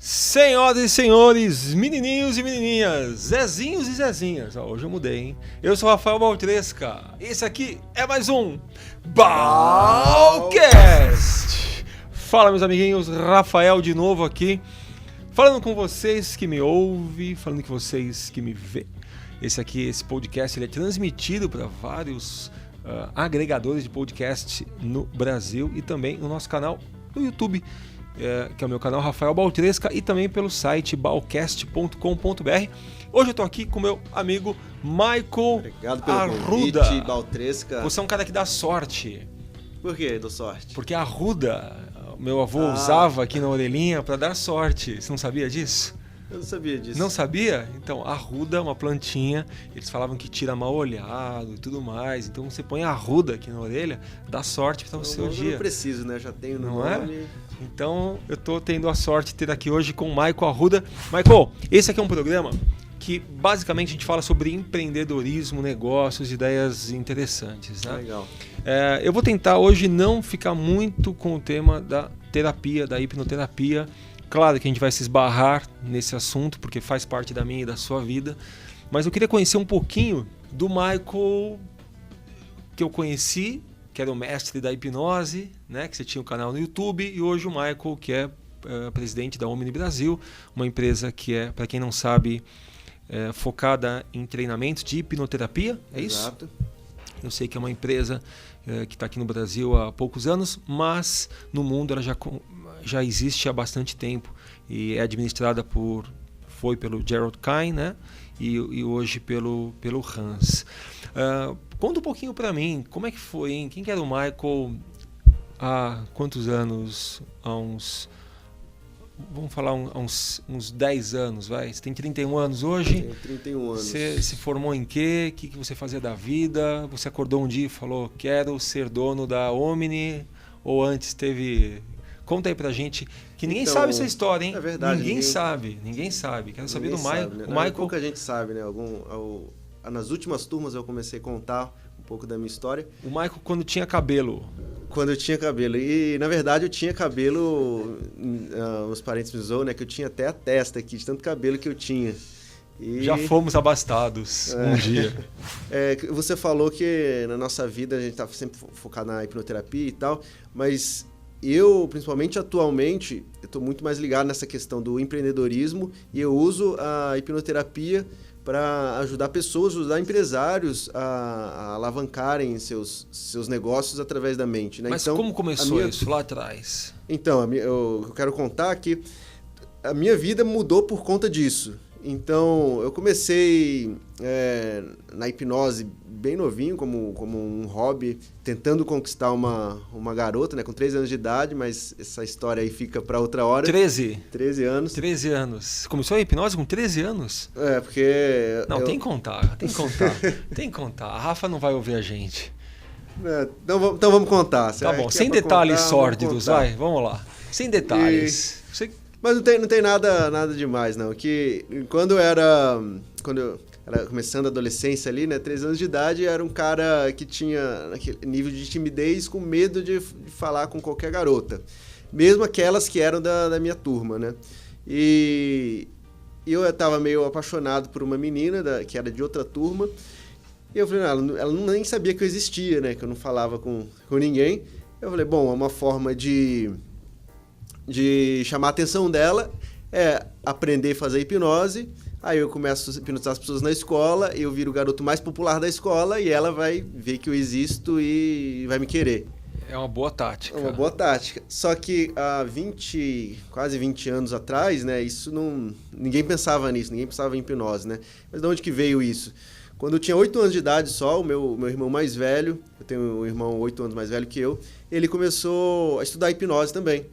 Senhoras e senhores, menininhos e menininhas, Zezinhos e Zezinhas. Hoje eu mudei, hein? Eu sou o Rafael Baltresca. Esse aqui é mais um Balcast. Fala, meus amiguinhos, Rafael de novo aqui, falando com vocês que me ouvem, falando com vocês que me vê. Esse podcast, ele é transmitido para vários agregadores de podcast no Brasil e também no nosso canal no YouTube, que é o meu canal Rafael Baltresca, e também pelo site balcast.com.br. Hoje eu estou aqui com meu amigo Michael. Obrigado pelo Arruda. convite, Baltresca. Você é um cara que dá sorte. Por que dou sorte? Porque a arruda, meu avô usava aqui na orelhinha para dar sorte. Você não sabia disso? Eu não sabia disso. Não sabia? Então, a arruda é uma plantinha, eles falavam que tira mal olhado e tudo mais. Então, você põe a arruda aqui na orelha, dá sorte para o seu dia. Eu não preciso, né? Eu já tenho no não nome. É? Então, eu tô tendo a sorte de ter aqui hoje com o Michael Arruda. Michael, esse aqui é um programa que basicamente a gente fala sobre empreendedorismo, negócios, ideias interessantes, né? Legal. Eu vou tentar hoje não ficar muito com o tema da terapia, da hipnoterapia. Claro que a gente vai se esbarrar nesse assunto, porque faz parte da minha e da sua vida. Mas eu queria conhecer um pouquinho do Michael que eu conheci, que era o mestre da hipnose, né? Que você tinha um canal no YouTube, e hoje o Michael, que é presidente da Omni Brasil, uma empresa que é, para quem não sabe, focada em treinamentos de hipnoterapia, é isso? Exato. Eu sei que é uma empresa que está aqui no Brasil há poucos anos, mas no mundo ela já existe há bastante tempo e é administrada foi pelo Gerald Kine, né? E hoje pelo Hans. Conta um pouquinho para mim, como é que foi, hein? Quem que era o Michael há quantos anos? Vamos falar uns 10 anos, vai? Você tem 31 anos hoje? Tenho 31 anos. Você se formou em quê? O que você fazia da vida? Você acordou um dia e falou, quero ser dono da Omni? Ou antes teve... Conta aí pra gente, que ninguém sabe essa história, hein? É verdade. Ninguém sabe. Quero saber do Michael. Né? O Michael... Pouca gente sabe, né? Nas últimas turmas eu comecei a contar um pouco da minha história. O Michael quando tinha cabelo. Quando eu tinha cabelo. E, na verdade, eu tinha cabelo... os parentes me zoam, né? Que eu tinha até a testa aqui, de tanto cabelo que eu tinha. E... Já fomos abastados um dia. Você falou que na nossa vida a gente tá sempre focado na hipnoterapia e tal, mas... Eu, principalmente atualmente, estou muito mais ligado nessa questão do empreendedorismo e eu uso a hipnoterapia para ajudar pessoas, ajudar empresários a alavancarem seus negócios através da mente. Né? Mas então, como começou isso lá atrás? Então, eu quero contar que a minha vida mudou por conta disso. Então, eu comecei na hipnose bem novinho, como um hobby, tentando conquistar uma garota, né, com 13 anos de idade, mas essa história aí fica para outra hora. 13? 13 anos. 13 anos. Começou a hipnose com 13 anos? Porque... Não, tem que contar. Tem que contar. A Rafa não vai ouvir a gente. Então vamos contar. Tá bom, sem detalhes sórdidos, vai, vamos lá. Sem detalhes. Mas não tem nada demais, não. Que quando eu era começando a adolescência ali, né, 13 anos de idade, era um cara que tinha aquele nível de timidez, com medo de falar com qualquer garota. Mesmo aquelas que eram da minha turma, né? E eu estava meio apaixonado por uma menina que era de outra turma. E eu falei, ela nem sabia que eu existia, né? Que eu não falava com ninguém. Eu falei, bom, é uma forma de chamar a atenção dela, aprender a fazer hipnose. Aí eu começo a hipnotizar as pessoas na escola, eu viro o garoto mais popular da escola e ela vai ver que eu existo e vai me querer. É uma boa tática. É uma boa tática. Só que há quase 20 anos atrás, né, ninguém pensava nisso, ninguém pensava em hipnose, né? Mas de onde que veio isso? Quando eu tinha 8 anos de idade só, o meu irmão mais velho, eu tenho um irmão 8 anos mais velho que eu, ele começou a estudar hipnose também.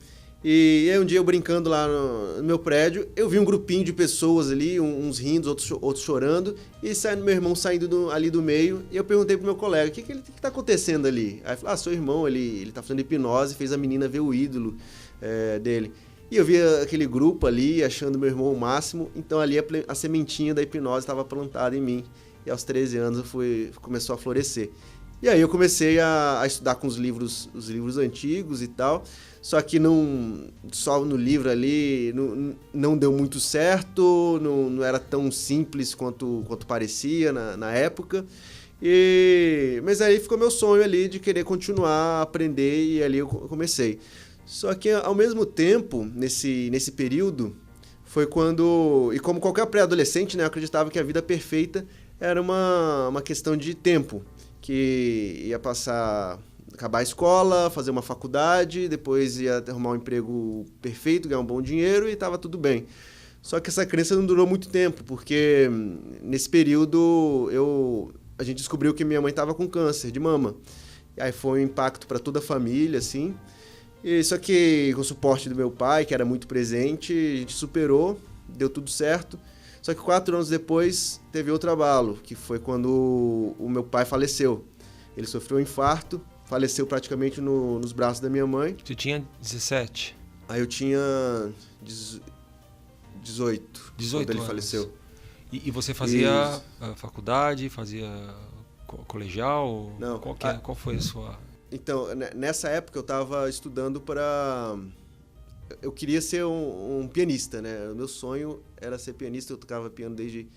E aí um dia eu brincando lá no meu prédio, eu vi um grupinho de pessoas ali, uns rindo, outros chorando, e meu irmão saindo ali do meio, e eu perguntei pro meu colega, o que tá acontecendo ali? Aí ele falou, seu irmão, ele tá fazendo hipnose, fez a menina ver o ídolo dele. E eu vi aquele grupo ali, achando meu irmão o máximo, então ali a sementinha da hipnose estava plantada em mim, e aos 13 anos começou a florescer. E aí eu comecei a estudar com os livros antigos e tal. só que só no livro ali não deu muito certo, não era tão simples quanto parecia na época. Mas aí ficou meu sonho ali de querer continuar a aprender e ali eu comecei. Só que ao mesmo tempo, nesse período, foi quando... E como qualquer pré-adolescente, né, eu acreditava que a vida perfeita era uma questão de tempo, que ia acabar a escola, fazer uma faculdade, depois ia arrumar um emprego perfeito, ganhar um bom dinheiro e estava tudo bem. Só que essa crença não durou muito tempo, porque nesse período a gente descobriu que minha mãe estava com câncer de mama. E aí foi um impacto para toda a família, assim. Só que com o suporte do meu pai, que era muito presente, a gente superou, deu tudo certo. Só que 4 anos depois teve outro abalo, que foi quando o meu pai faleceu. Ele sofreu um infarto, faleceu praticamente nos braços da minha mãe. Você tinha 17? Aí eu tinha 18 quando ele anos. Faleceu. E você fazia faculdade, fazia colegial? Não. Qual foi a sua... Então, nessa época eu estava estudando para... Eu queria ser um pianista, né? O meu sonho era ser pianista, eu tocava piano desde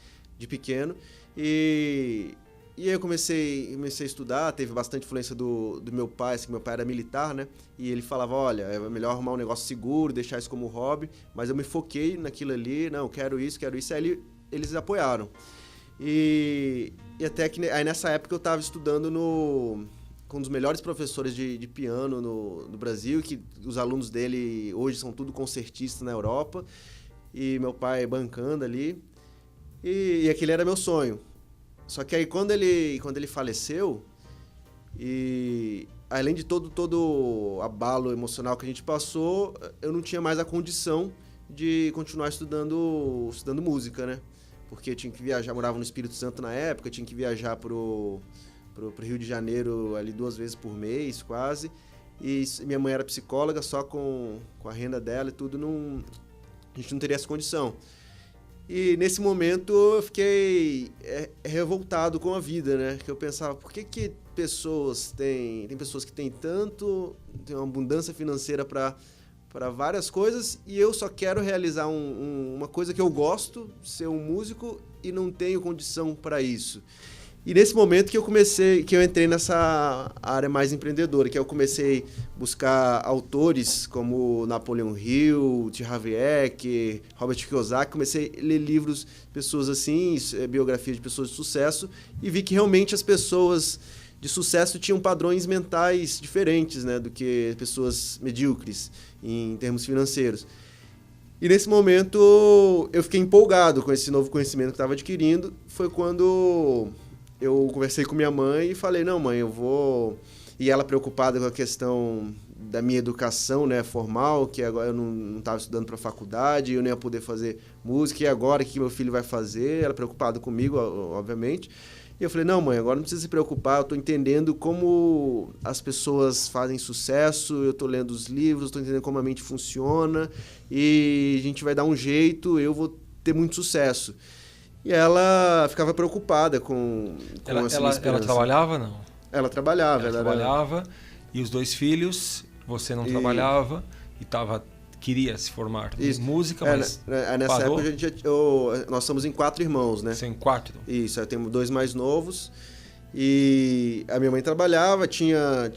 pequeno. E aí eu comecei a estudar, teve bastante influência do meu pai, assim, meu pai era militar, né? E ele falava, olha, é melhor arrumar um negócio seguro, deixar isso como hobby. Mas eu me foquei naquilo ali, não, quero isso. Aí eles apoiaram. E até que aí nessa época eu estava estudando com um dos melhores professores de piano no Brasil, que os alunos dele hoje são tudo concertistas na Europa, e meu pai bancando ali, e aquele era meu sonho. Só que aí quando ele faleceu, e além de todo abalo emocional que a gente passou, eu não tinha mais a condição de continuar estudando música, né? Porque eu tinha que viajar, morava no Espírito Santo na época, tinha que viajar pro Rio de Janeiro ali 2 vezes por mês, quase. E minha mãe era psicóloga, só com a renda dela e tudo, a gente não teria essa condição. E nesse momento eu fiquei revoltado com a vida, né? Que eu pensava, por que tem pessoas que têm tem uma abundância financeira para várias coisas e eu só quero realizar uma coisa que eu gosto, ser um músico, e não tenho condição para isso. E nesse momento que eu entrei nessa área mais empreendedora, que eu comecei a buscar autores como Napoleon Hill, T. Harv Eker, Robert Kiyosaki, comecei a ler livros, pessoas assim, biografias de pessoas de sucesso, e vi que realmente as pessoas de sucesso tinham padrões mentais diferentes, né, do que pessoas medíocres em termos financeiros. E nesse momento eu fiquei empolgado com esse novo conhecimento que estava adquirindo. Foi quando eu conversei com minha mãe e falei, não, mãe, eu vou... E ela preocupada com a questão da minha educação, né, formal, que agora eu não estava estudando para faculdade, eu nem ia poder fazer música, e agora o que meu filho vai fazer? Ela preocupada comigo, obviamente. E eu falei, não, mãe, agora não precisa se preocupar, eu estou entendendo como as pessoas fazem sucesso, eu estou lendo os livros, estou entendendo como a mente funciona, e a gente vai dar um jeito, eu vou ter muito sucesso. E ela ficava preocupada com essa minha esperança. Ela trabalhava, não? Ela trabalhava. Ela trabalhava, e os 2 filhos, você não trabalhava, e queria se formar em música, mas nessa parou? época nós somos em 4 irmãos, né? Você em 4? Isso, eu tenho 2 mais novos, e a minha mãe trabalhava, tinha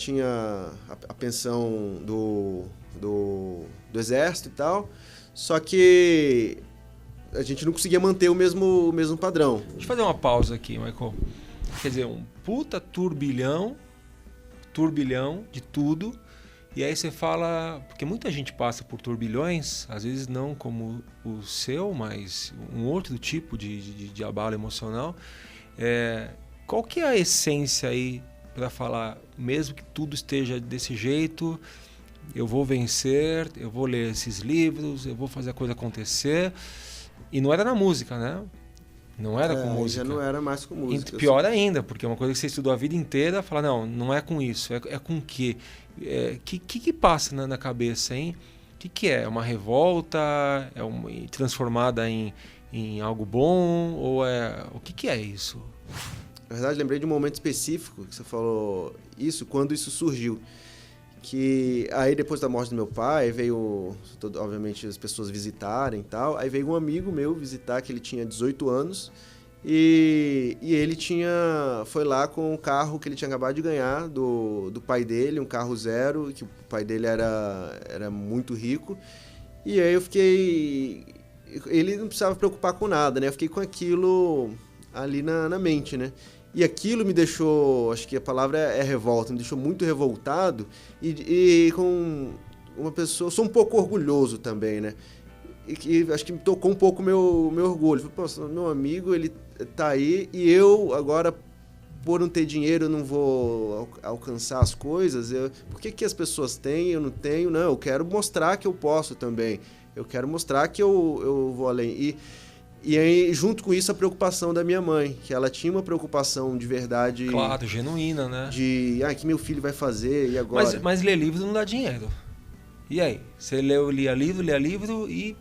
a pensão do exército e tal, só que a gente não conseguia manter o mesmo padrão. Deixa eu fazer uma pausa aqui, Michael. Quer dizer, um puta turbilhão de tudo. E aí você fala... Porque muita gente passa por turbilhões, às vezes não como o seu, mas um outro tipo de abalo emocional. Qual que é a essência aí para falar, mesmo que tudo esteja desse jeito, eu vou vencer, eu vou ler esses livros, eu vou fazer a coisa acontecer... E não era na música, né? Não era com música. Já não era mais com música. E pior ainda, porque é uma coisa que você estudou a vida inteira, fala, não é com isso, é com o quê? Que passa na cabeça, hein? O que é? É uma revolta? Transformada em algo bom? Ou o que é isso? Na verdade, lembrei de um momento específico que você falou isso, quando isso surgiu. que aí depois da morte do meu pai, veio, obviamente, as pessoas visitarem e tal, aí veio um amigo meu visitar, que ele tinha 18 anos, e ele foi lá com um carro que ele tinha acabado de ganhar do pai dele, um carro zero, que o pai dele era muito rico, e aí eu fiquei... Ele não precisava preocupar com nada, né? Eu fiquei com aquilo ali na mente, né? E aquilo me deixou, acho que a palavra é revolta, me deixou muito revoltado e com uma pessoa... Sou um pouco orgulhoso também, né? E acho que me tocou um pouco meu orgulho. Falei, pô, meu amigo, ele tá aí e eu agora, por não ter dinheiro, eu não vou alcançar as coisas. Por que as pessoas têm e eu não tenho? Não, eu quero mostrar que eu posso também. Eu quero mostrar que eu vou além. E aí, junto com isso, a preocupação da minha mãe, que ela tinha uma preocupação de verdade... Claro, genuína, né? Que meu filho vai fazer e agora? Mas ler livro não dá dinheiro. E aí? Você lia livro e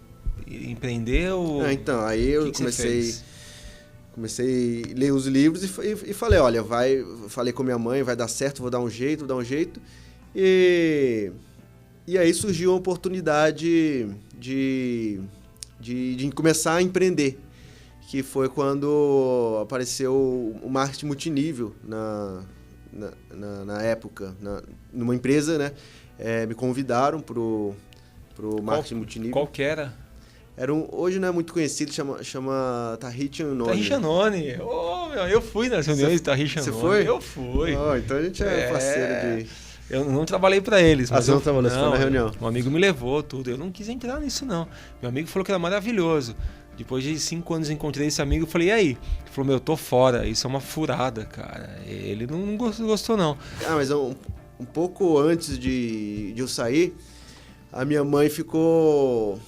empreendeu? Então, aí eu comecei a ler os livros e falei, olha, falei com minha mãe, vai dar certo, vou dar um jeito. E aí surgiu a oportunidade de começar a empreender, que foi quando apareceu o marketing multinível na época, numa empresa, né? Me convidaram pro marketing multinível. Qual que era? Hoje não é muito conhecido, chama Tahiti Anoni. Tahiti Anoni. Eu fui nas reuniões de Tahiti Anoni. Você foi? Eu fui. Então a gente é parceiro de... Eu não trabalhei para eles. Mas você não trabalhou, você foi na reunião? Um amigo me levou, tudo. Eu não quis entrar nisso, não. Meu amigo falou que era maravilhoso. Depois de 5 anos encontrei esse amigo e falei, e aí? Ele falou, eu tô fora, isso é uma furada, cara. Ele não gostou, não. Mas um pouco antes de eu sair, a minha mãe ficou...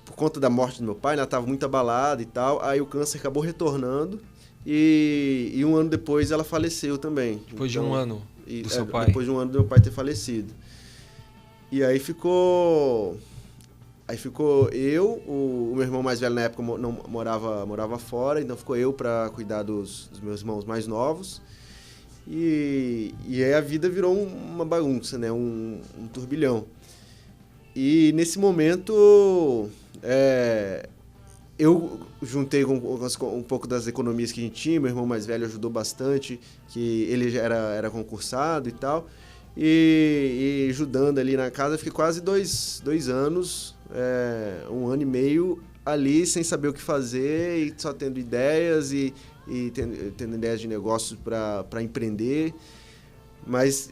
Por conta da morte do meu pai, ela estava muito abalada e tal. Aí o câncer acabou retornando e 1 ano depois ela faleceu também. Depois de 1 ano do seu pai? Depois de 1 ano do meu pai ter falecido. E aí ficou eu, o meu irmão mais velho na época não morava fora, então ficou eu para cuidar dos meus irmãos mais novos. E aí a vida virou uma bagunça, né? Um turbilhão. E nesse momento eu juntei com um pouco das economias que a gente tinha, meu irmão mais velho ajudou bastante, que ele já era concursado e tal, e ajudando ali na casa, eu fiquei quase 2 anos, 1 ano e meio ali sem saber o que fazer e só tendo ideias e tendo ideias de negócios para empreender, mas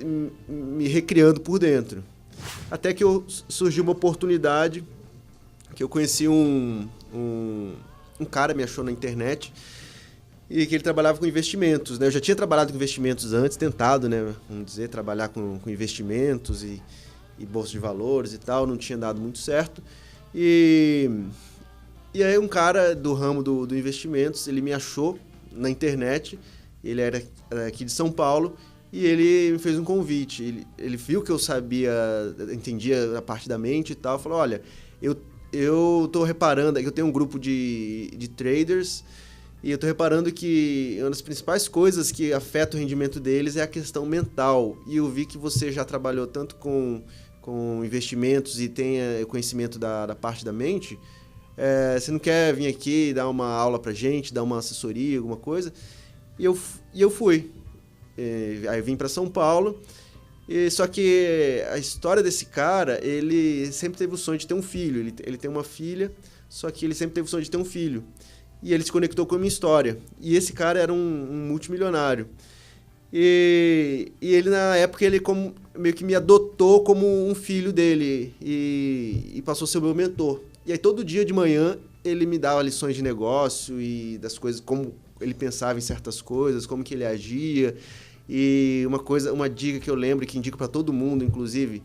me recriando por dentro. Até que surgiu uma oportunidade que eu conheci um cara, me achou na internet, e que ele trabalhava com investimentos, né? Eu já tinha trabalhado com investimentos antes, tentado, né? Vamos dizer, trabalhar com investimentos e bolsa de valores e tal, não tinha dado muito certo. E aí um cara do ramo do investimentos, ele me achou na internet, ele era aqui de São Paulo, e ele me fez um convite. Ele viu que eu entendia a parte da mente e tal, falou, olha, eu tô reparando, que eu tenho um grupo de traders, e eu tô reparando que uma das principais coisas que afeta o rendimento deles é a questão mental. E eu vi que você já trabalhou tanto com investimentos e tem conhecimento da parte da mente. Você não quer vir aqui dar uma aula pra gente, dar uma assessoria, alguma coisa? E eu fui. Aí eu vim para São Paulo. Só que a história desse cara, ele sempre teve o sonho de ter um filho. Ele tem uma filha, só que ele sempre teve o sonho de ter um filho. E ele se conectou com a minha história. E esse cara era um multimilionário. E ele, na época, meio que me adotou como um filho dele. E passou a ser o meu mentor. E aí, todo dia de manhã, ele me dava lições de negócio e das coisas, como ele pensava em certas coisas, como que ele agia. E uma dica que eu lembro, que indico para todo mundo, inclusive,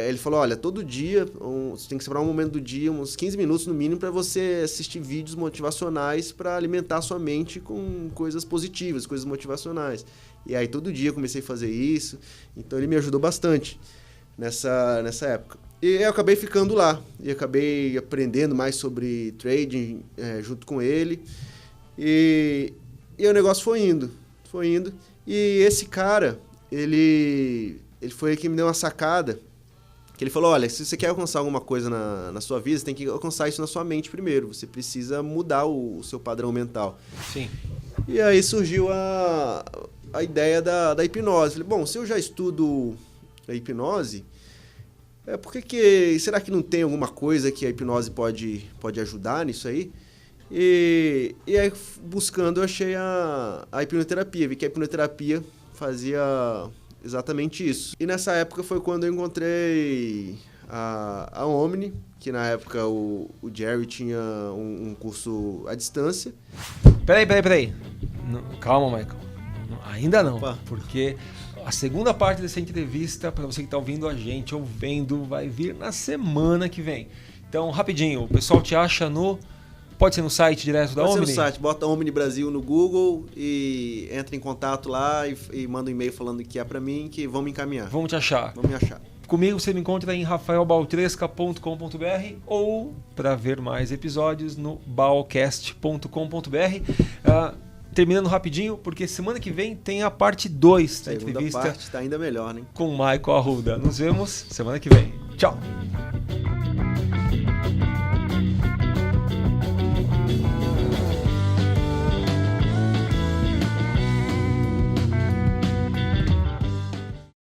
ele falou, olha, todo dia, você tem que separar um momento do dia, uns 15 minutos no mínimo, para você assistir vídeos motivacionais para alimentar a sua mente com coisas positivas, coisas motivacionais. E aí todo dia eu comecei a fazer isso, então ele me ajudou bastante nessa época. E eu acabei ficando lá, e acabei aprendendo mais sobre trading junto com ele, e o negócio foi indo. E esse cara, ele ele foi que me deu uma sacada, que ele falou, olha, se você quer alcançar alguma coisa na sua vida, você tem que alcançar isso na sua mente primeiro, você precisa mudar o seu padrão mental. Sim. E aí surgiu a ideia da hipnose. Falei, bom, se eu já estudo a hipnose, será que não tem alguma coisa que a hipnose pode ajudar nisso aí? E aí, buscando, eu achei a hipnoterapia. Vi que a hipnoterapia fazia exatamente isso. E nessa época foi quando eu encontrei a Omni, que na época o Jerry tinha um curso à distância. Peraí. Não, calma, Michael. Ainda não, Opa. porque a segunda parte dessa entrevista, para você que está ouvindo a gente, ou vendo, vai vir na semana que vem. Então, rapidinho, o pessoal te acha pode ser no site direto da Omni? Pode ser no site, bota Omni Brasil no Google e entra em contato lá e manda um e-mail falando que é para mim, que vão me encaminhar. Vamos te achar. Vão me achar. Comigo você me encontra em rafaelbaltresca.com.br ou para ver mais episódios no balcast.com.br. Terminando rapidinho, porque semana que vem tem a parte 2 da entrevista. A segunda parte tá ainda melhor, né? Com o Michael Arruda. Nos vemos semana que vem. Tchau!